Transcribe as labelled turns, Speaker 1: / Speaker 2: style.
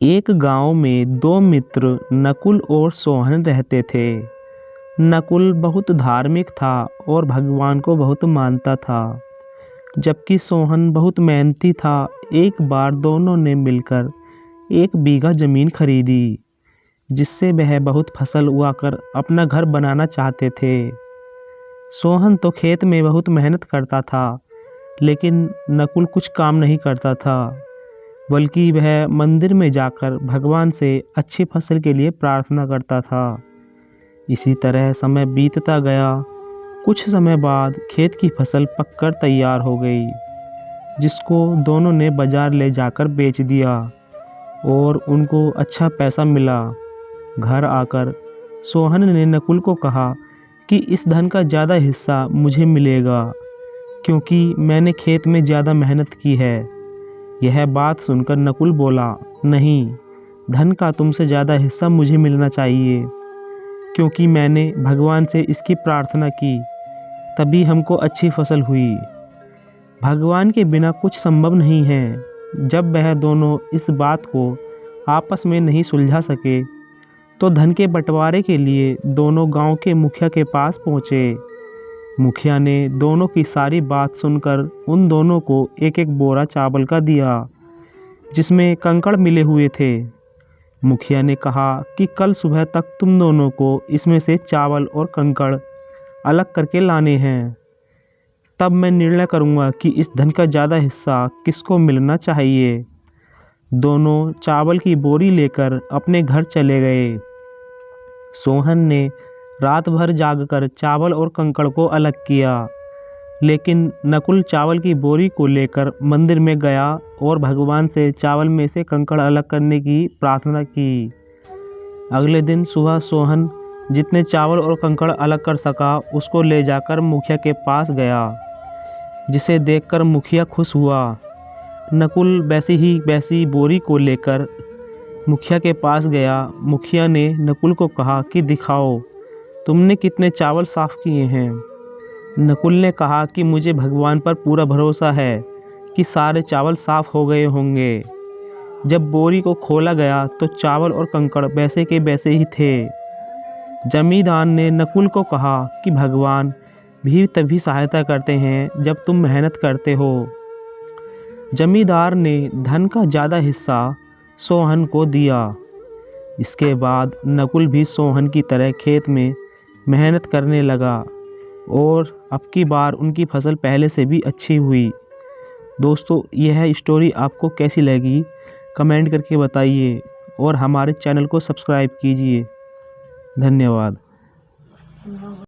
Speaker 1: एक गांव में दो मित्र नकुल और सोहन रहते थे। नकुल बहुत धार्मिक था और भगवान को बहुत मानता था, जबकि सोहन बहुत मेहनती था। एक बार दोनों ने मिलकर 1 बीघा जमीन खरीदी, जिससे वह बहुत फसल उगाकर अपना घर बनाना चाहते थे। सोहन तो खेत में बहुत मेहनत करता था, लेकिन नकुल कुछ काम नहीं करता था, बल्कि वह मंदिर में जाकर भगवान से अच्छी फसल के लिए प्रार्थना करता था। इसी तरह समय बीतता गया। कुछ समय बाद खेत की फसल पककर तैयार हो गई, जिसको दोनों ने बाजार ले जाकर बेच दिया और उनको अच्छा पैसा मिला। घर आकर सोहन ने नकुल को कहा कि इस धन का ज़्यादा हिस्सा मुझे मिलेगा, क्योंकि मैंने खेत में ज़्यादा मेहनत की है। यह बात सुनकर नकुल बोला, नहीं, धन का तुमसे ज़्यादा हिस्सा मुझे मिलना चाहिए, क्योंकि मैंने भगवान से इसकी प्रार्थना की, तभी हमको अच्छी फसल हुई। भगवान के बिना कुछ संभव नहीं है। जब वह दोनों इस बात को आपस में नहीं सुलझा सके, तो धन के बंटवारे के लिए दोनों गांव के मुखिया के पास पहुँचे। मुखिया ने दोनों की सारी बात सुनकर उन दोनों को एक एक बोरा चावल का दिया, जिसमें कंकड़ मिले हुए थे। मुखिया ने कहा कि कल सुबह तक तुम दोनों को इसमें से चावल और कंकड़ अलग करके लाने हैं। तब मैं निर्णय करूंगा कि इस धन का ज़्यादा हिस्सा किसको मिलना चाहिए। दोनों चावल की बोरी लेकर अपने घर चले गए। सोहन ने रात भर जागकर चावल और कंकड़ को अलग किया, लेकिन नकुल चावल की बोरी को लेकर मंदिर में गया और भगवान से चावल में से कंकड़ अलग करने की प्रार्थना की। अगले दिन सुबह सोहन जितने चावल और कंकड़ अलग कर सका, उसको ले जाकर मुखिया के पास गया, जिसे देखकर मुखिया खुश हुआ। नकुल वैसी बोरी को लेकर मुखिया के पास गया। मुखिया ने नकुल को कहा कि दिखाओ, तुमने कितने चावल साफ किए हैं। नकुल ने कहा कि मुझे भगवान पर पूरा भरोसा है कि सारे चावल साफ हो गए होंगे। जब बोरी को खोला गया तो चावल और कंकड़ वैसे के वैसे ही थे। जमींदार ने नकुल को कहा कि भगवान भी तभी सहायता करते हैं जब तुम मेहनत करते हो। जमींदार ने धन का ज़्यादा हिस्सा सोहन को दिया। इसके बाद नकुल भी सोहन की तरह खेत में मेहनत करने लगा और अब की बार उनकी फसल पहले से भी अच्छी हुई। दोस्तों, यह स्टोरी आपको कैसी लगी कमेंट करके बताइए और हमारे चैनल को सब्सक्राइब कीजिए। धन्यवाद।